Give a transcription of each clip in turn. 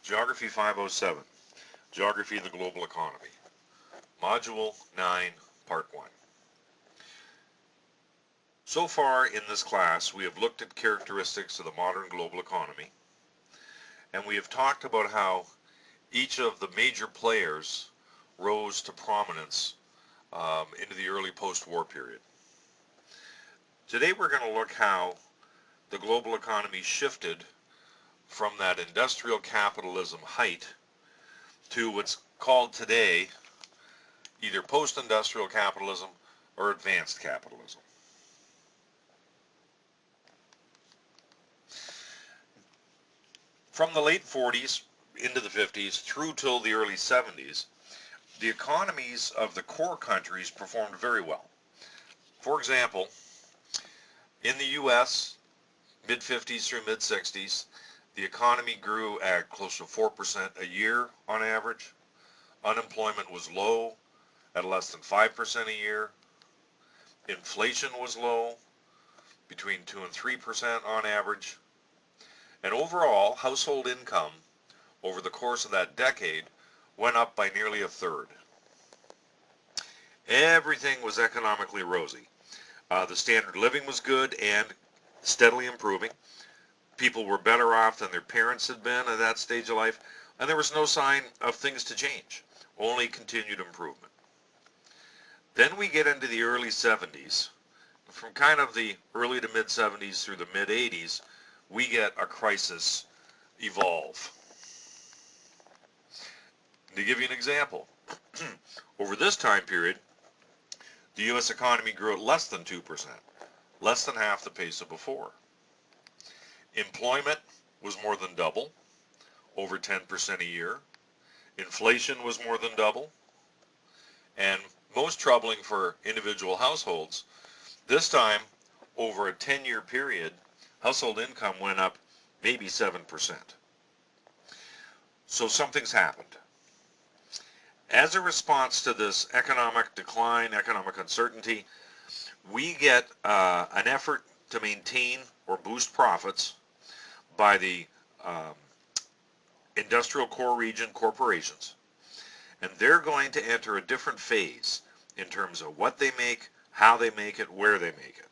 Geography 507, Geography of the Global Economy, Module 9, Part 1. So far in this class, we have looked at characteristics of the modern global economy, and we have talked about how each of the major players rose to prominence into the early post-war period. Today we're going to look how the global economy shifted from that industrial capitalism height to what's called today either post-industrial capitalism or advanced capitalism. From the late 40s into the 50s through till the early 70s, the economies of the core countries performed very well. For example, in the US, mid-50s through mid-60s, the economy grew at close to 4% a year on average. Unemployment was low at less than 5% a year. Inflation was low, between 2 and 3% on average. And overall, household income over the course of that decade went up by nearly a third. Everything was economically rosy. The standard of living was good and steadily improving. People were better off than their parents had been at that stage of life, and there was no sign of things to change, only continued improvement. Then we get into the early 70s. From kind of the early to mid 70s through the mid 80s, we get a crisis evolve. To give you an example, over this time period, the U.S. economy grew at less than 2%, less than half the pace of before. Employment was more than double, over 10% a year. Inflation was more than double. And most troubling for individual households, this time, over a 10-year period, household income went up maybe 7%. So something's happened. As a response to this economic decline, economic uncertainty, we get an effort to maintain or boost profits by the industrial core region corporations. And they're going to enter a different phase in terms of what they make, how they make it, where they make it.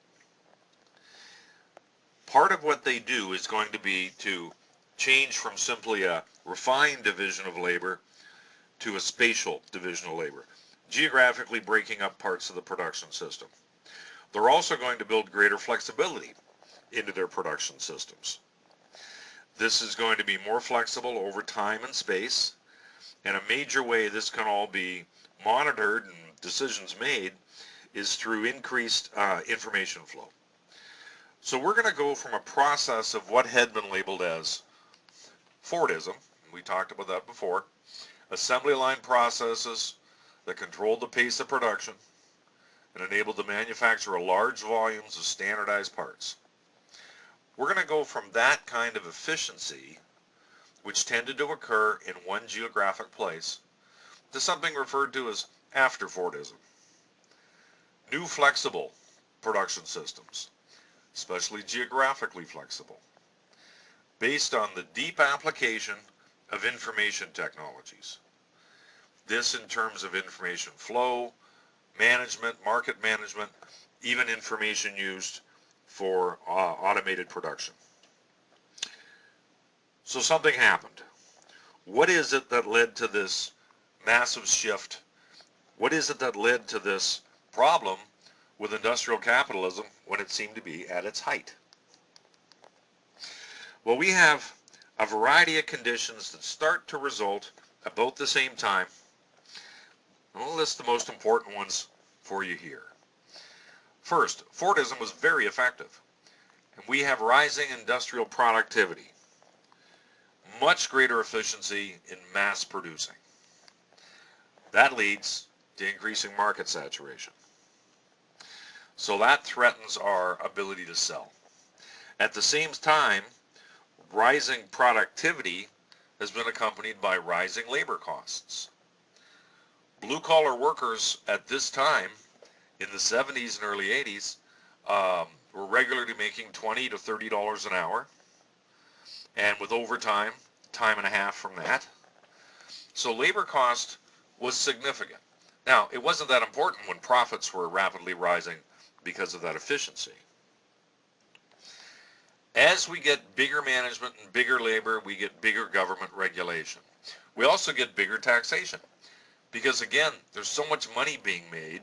Part of what they do is going to be to change from simply a refined division of labor to a spatial division of labor, geographically breaking up parts of the production system. They're also going to build greater flexibility into their production systems. This is going to be more flexible over time and space, and a major way this can all be monitored and decisions made is through increased information flow. So we're going to go from a process of what had been labeled as Fordism, we talked about that before, assembly line processes that controlled the pace of production and enabled the manufacture of large volumes of standardized parts. We're going to go from that kind of efficiency, which tended to occur in one geographic place, to something referred to as after Fordism. New flexible production systems, especially geographically flexible, based on the deep application of information technologies. This in terms of information flow, management, market management, even information used for automated production. So something happened. What is it that led to this massive shift? What is it that led to this problem with industrial capitalism when it seemed to be at its height? Well, we have a variety of conditions that start to result about the same time. I'll list the most important ones for you here. First, Fordism was very effective, and we have rising industrial productivity, much greater efficiency in mass producing. That leads to increasing market saturation. So that threatens our ability to sell. At the same time, rising productivity has been accompanied by rising labor costs. Blue-collar workers at this time, in the 70s and early 80s, were regularly making $20 to $30 an hour, and with overtime, time and a half from that. So labor cost was significant. Now, it wasn't that important when profits were rapidly rising because of that efficiency. As we get bigger management and bigger labor, we get bigger government regulation. We also get bigger taxation because, again, there's so much money being made,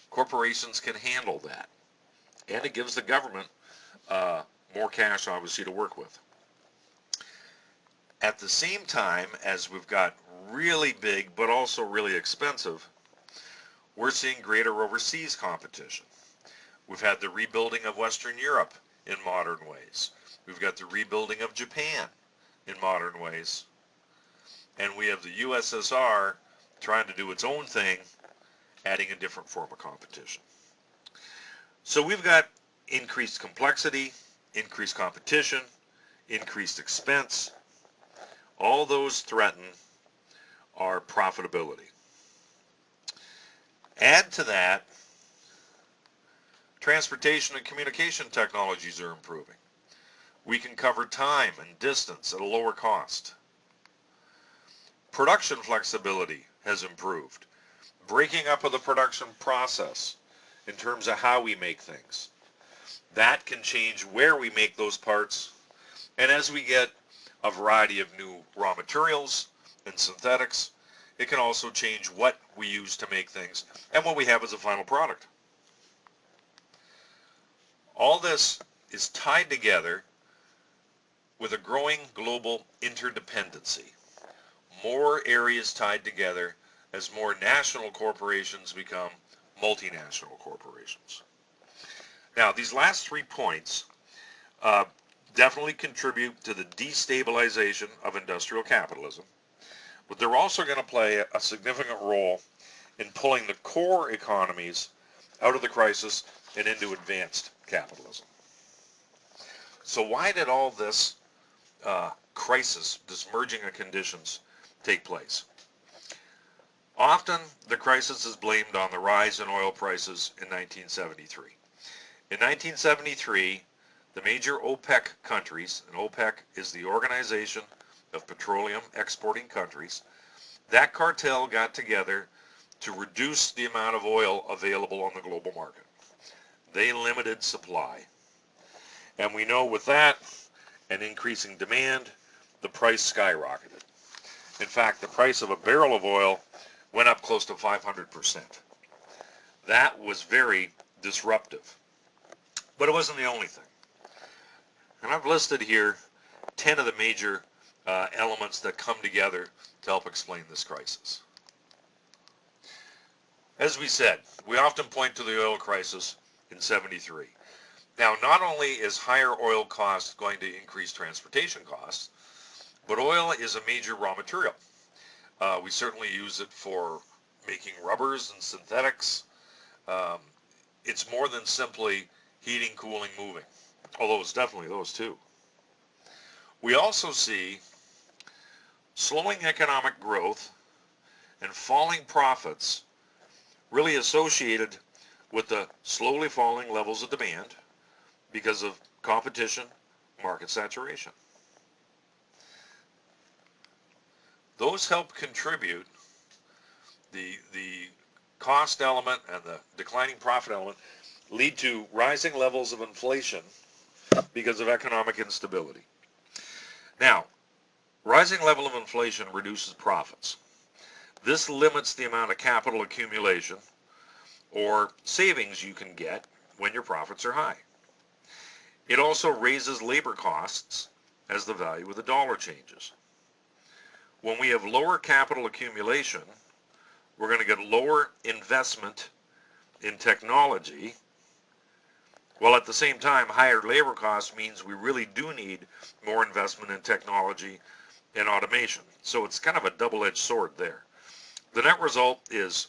corporations can handle that. And it gives the government more cash, obviously, to work with. At the same time, as we've got really big but also really expensive, we're seeing greater overseas competition. We've had the rebuilding of Western Europe in modern ways. We've got the rebuilding of Japan in modern ways. And we have the USSR trying to do its own thing, adding a different form of competition. So we've got increased complexity, increased competition, increased expense. All those threaten our profitability. Add to that, transportation and communication technologies are improving. We can cover time and distance at a lower cost. Production flexibility has improved. Breaking up of the production process in terms of how we make things. That can change where we make those parts. And as we get a variety of new raw materials and synthetics, it can also change what we use to make things and what we have as a final product. All this is tied together with a growing global interdependency. More areas tied together as more national corporations become multinational corporations. Now, these last 3 points definitely contribute to the destabilization of industrial capitalism, but they're also going to play a significant role in pulling the core economies out of the crisis and into advanced capitalism. So why did all this crisis, this merging of conditions, take place? Often the crisis is blamed on the rise in oil prices in 1973. In 1973, the major OPEC countries, and OPEC is the Organization of Petroleum Exporting Countries, that cartel got together to reduce the amount of oil available on the global market. They limited supply. And we know with that and increasing demand, the price skyrocketed. In fact, the price of a barrel of oil went up close to 500%. That was very disruptive. But it wasn't the only thing. And I've listed here 10 of the major elements that come together to help explain this crisis. As we said, we often point to the oil crisis in '73. Now, not only is higher oil costs going to increase transportation costs, but oil is a major raw material. We certainly use it for making rubbers and synthetics. It's more than simply heating, cooling, moving, although it's definitely those two. We also see slowing economic growth and falling profits really associated with the slowly falling levels of demand because of competition, market saturation. Those help contribute, the cost element and the declining profit element lead to rising levels of inflation because of economic instability. Now, rising level of inflation reduces profits. This limits the amount of capital accumulation or savings you can get when your profits are high. It also raises labor costs as the value of the dollar changes. When we have lower capital accumulation, we're going to get lower investment in technology, while at the same time higher labor costs means we really do need more investment in technology and automation. So it's kind of a double-edged sword there. The net result is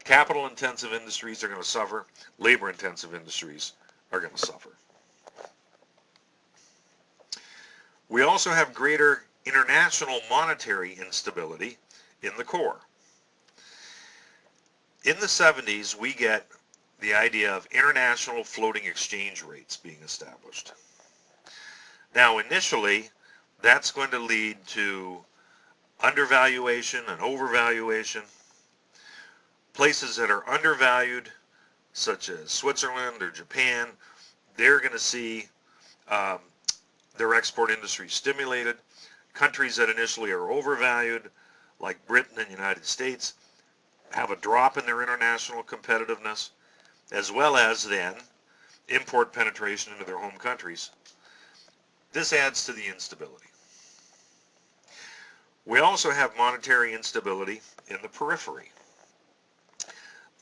capital-intensive industries are going to suffer, labor-intensive industries are going to suffer. We also have greater international monetary instability in the core. In the 70s, we get the idea of international floating exchange rates being established. Now, initially, That's going to lead to undervaluation and overvaluation. Places that are undervalued, such as Switzerland or Japan, they're going to see um, their export industry stimulated. Countries that initially are overvalued, like Britain and the United States, have a drop in their international competitiveness, as well as then import penetration into their home countries. This adds to the instability. We also have monetary instability in the periphery.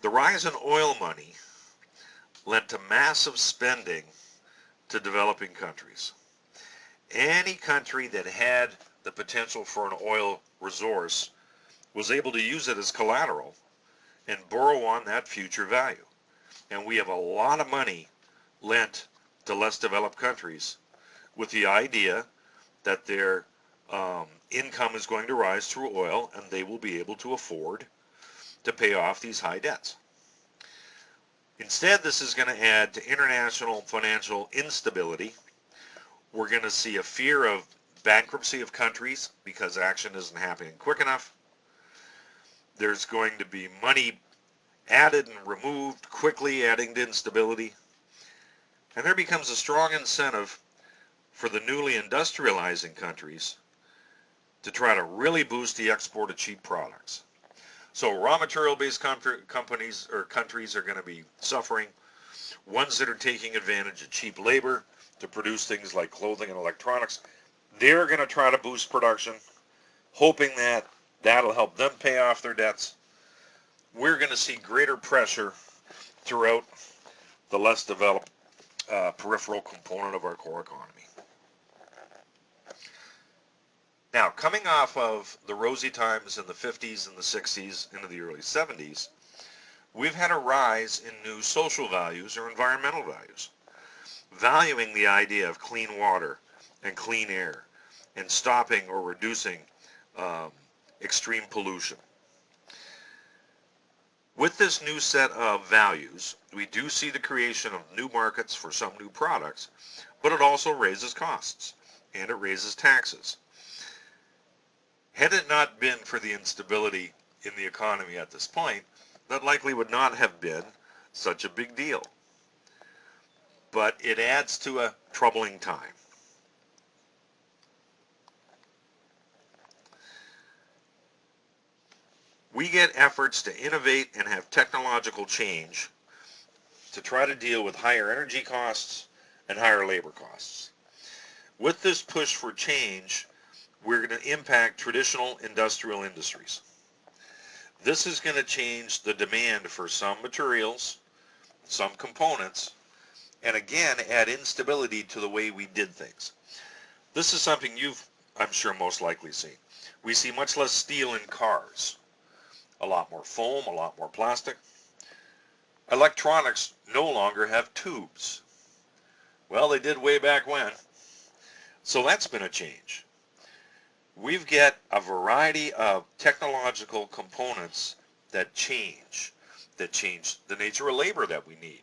The rise in oil money led to massive spending to developing countries. Any country that had the potential for an oil resource was able to use it as collateral and borrow on that future value. And we have a lot of money lent to less developed countries with the idea that their income is going to rise through oil and they will be able to afford to pay off these high debts. Instead, this is going to add to international financial instability. We're going to see a fear of bankruptcy of countries because action isn't happening quick enough. There's going to be money added and removed quickly, adding to instability. And there becomes a strong incentive for the newly industrializing countries to try to really boost the export of cheap products. So raw material-based companies or countries are going to be suffering. Ones that are taking advantage of cheap labor to produce things like clothing and electronics, they're going to try to boost production, hoping that that'll help them pay off their debts. We're going to see greater pressure throughout the less developed peripheral component of our core economy. Now, coming off of the rosy times in the 50s and the 60s into the early 70s, we've had a rise in new social values or environmental values, valuing the idea of clean water and clean air and stopping or reducing extreme pollution. With this new set of values, we do see the creation of new markets for some new products, but it also raises costs and it raises taxes. Had it not been for the instability in the economy at this point, that likely would not have been such a big deal. But it adds to a troubling time. We get efforts to innovate and have technological change to try to deal with higher energy costs and higher labor costs. With this push for change, we're going to impact traditional industrial industries. This is going to change the demand for some materials, some components, and again add instability to the way we did things. This is something you've, I'm sure, most likely seen. We see much less steel in cars, a lot more foam, a lot more plastic. Electronics no longer have tubes. Well, they did way back when. So that's been a change. We've got a variety of technological components that change the nature of labor that we need,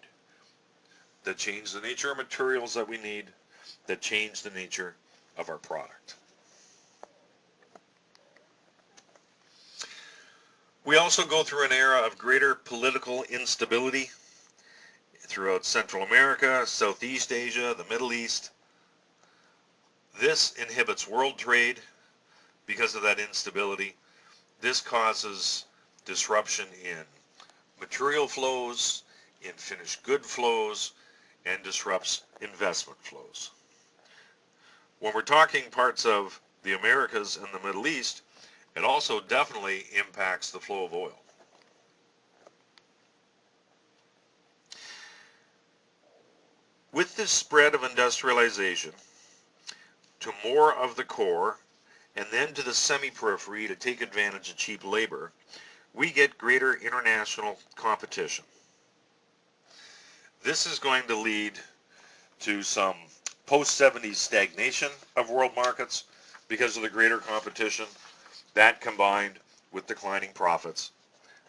that change the nature of materials that we need, that change the nature of our product. We also go through an era of greater political instability throughout Central America, Southeast Asia, the Middle East. This inhibits world trade because of that instability. This causes disruption in material flows, in finished good flows, and disrupts investment flows. When we're talking parts of the Americas and the Middle East, it also definitely impacts the flow of oil. With this spread of industrialization to more of the core and then to the semi-periphery to take advantage of cheap labor, we get greater international competition. This is going to lead to some post-70s stagnation of world markets because of the greater competition. That combined with declining profits,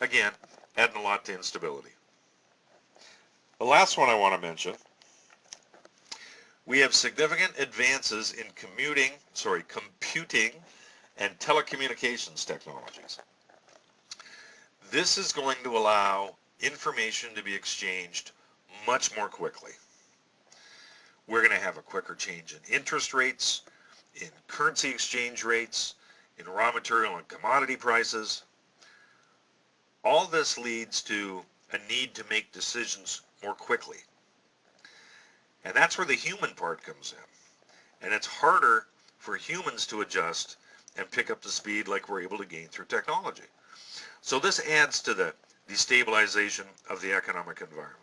again, adding a lot to instability. The last one I want to mention, We have significant advances in computing and telecommunications technologies. This is going to allow information to be exchanged much more quickly. We're going to have a quicker change in interest rates, in currency exchange rates, in raw material and commodity prices. All this leads to a need to make decisions more quickly. And that's where the human part comes in. And it's harder for humans to adjust and pick up the speed like we're able to gain through technology. So this adds to the destabilization of the economic environment.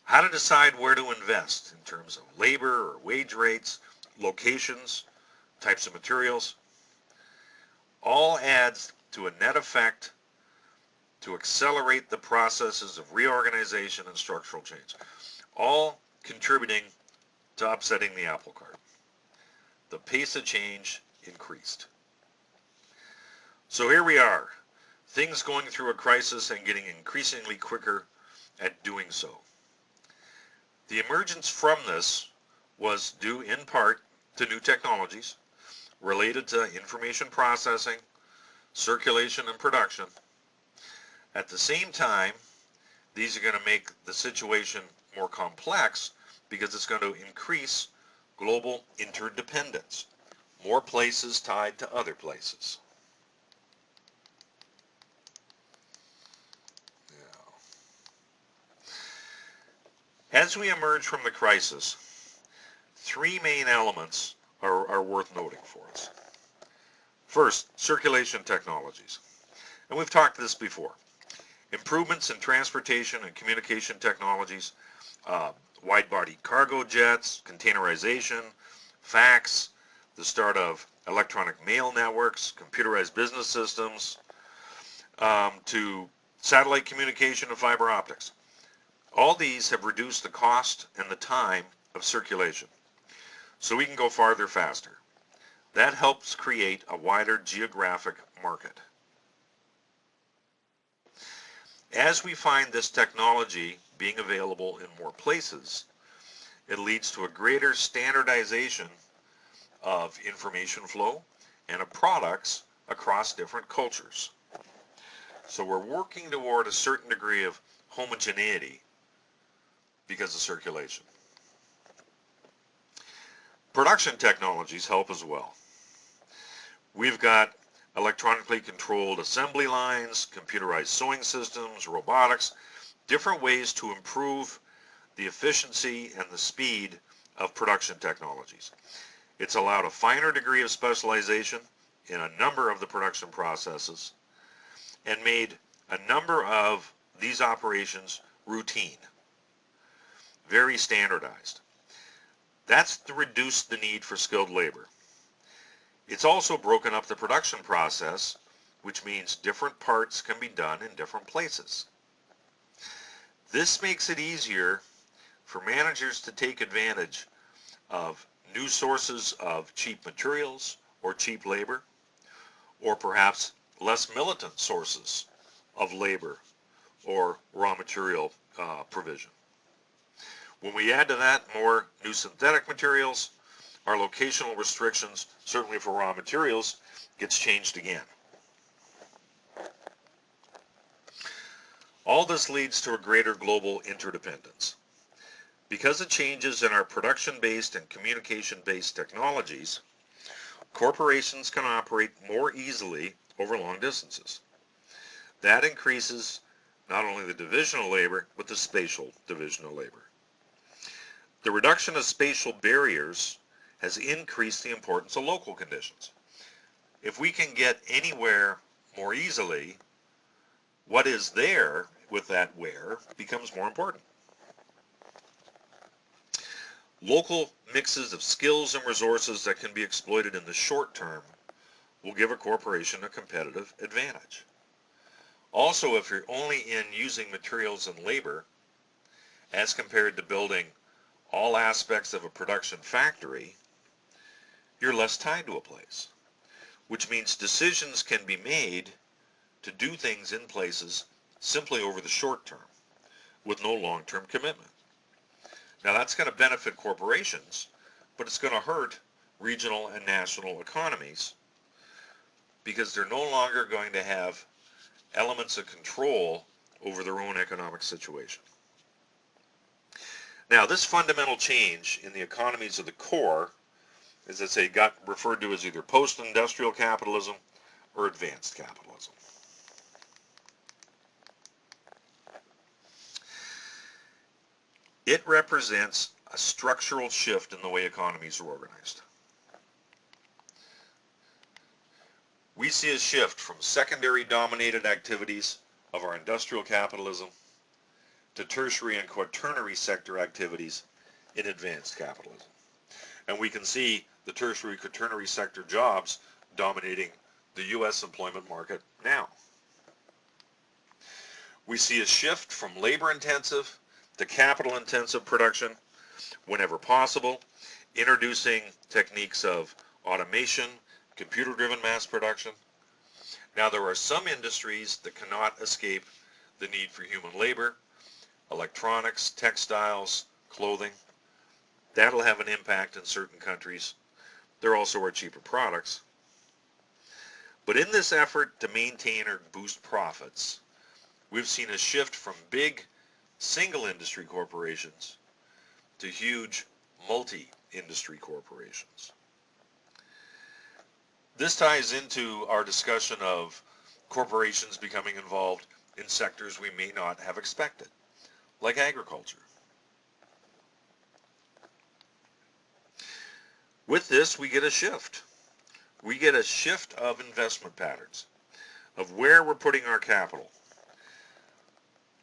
How to decide where to invest in terms of labor or wage rates, locations, types of materials, all adds to a net effect to accelerate the processes of reorganization and structural change, all contributing to upsetting the apple cart. The pace of change increased. So here we are, things going through a crisis and getting increasingly quicker at doing so. The emergence from this was due in part to new technologies related to information processing, circulation, and production. At the same time, these are going to make the situation more complex because it's going to increase global interdependence, more places tied to other places. As we emerge from the crisis, three main elements are worth noting for us. First, circulation technologies. And we've talked this before. Improvements in transportation and communication technologies, wide-body cargo jets, containerization, fax, the start of electronic mail networks, computerized business systems, to satellite communication and fiber optics. All these have reduced the cost and the time of circulation, so we can go farther faster. That helps create a wider geographic market. As we find this technology being available in more places, it leads to a greater standardization of information flow and of products across different cultures. So we're working toward a certain degree of homogeneity because of circulation. Production technologies help as well. We've got electronically controlled assembly lines, computerized sewing systems, robotics, different ways to improve the efficiency and the speed of production technologies. It's allowed a finer degree of specialization in a number of the production processes and made a number of these operations routine, very standardized. That's to reduce the need for skilled labor. It's also broken up the production process, which means different parts can be done in different places. This makes it easier for managers to take advantage of new sources of cheap materials or cheap labor, or perhaps less militant sources of labor or raw material provision. When we add to that more new synthetic materials, our locational restrictions, certainly for raw materials, gets changed again. All this leads to a greater global interdependence. Because of changes in our production-based and communication-based technologies, corporations can operate more easily over long distances. That increases not only the divisional labor, but the spatial divisional labor. The reduction of spatial barriers has increased the importance of local conditions. If we can get anywhere more easily, what is there with that where becomes more important. Local mixes of skills and resources that can be exploited in the short term will give a corporation a competitive advantage. Also, if you're only in using materials and labor, as compared to building all aspects of a production factory, you're less tied to a place, which means decisions can be made to do things in places simply over the short term with no long-term commitment. Now that's going to benefit corporations, but it's going to hurt regional and national economies because they're no longer going to have elements of control over their own economic situation. Now, this fundamental change in the economies of the core, as I say, got referred to as either post-industrial capitalism or advanced capitalism. It represents a structural shift in the way economies are organized. We see a shift from secondary dominated activities of our industrial capitalism to tertiary and quaternary sector activities in advanced capitalism. And we can see the tertiary quaternary sector jobs dominating the U.S. employment market now. We see a shift from labor-intensive to capital-intensive production whenever possible, introducing techniques of automation, computer-driven mass production. Now, there are some industries that cannot escape the need for human labor: electronics, textiles, clothing. That'll have an impact in certain countries. There also are cheaper products. But in this effort to maintain or boost profits, we've seen a shift from big single industry corporations to huge multi-industry corporations. This ties into our discussion of corporations becoming involved in sectors we may not have expected, like agriculture. With this, we get a shift. We get a shift of investment patterns, of where we're putting our capital.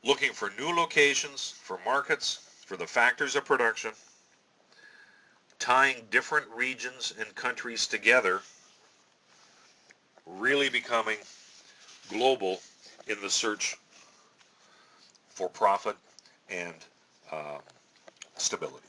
Looking for new locations, for markets, for the factors of production, tying different regions and countries together, really becoming global in the search for profit and stability.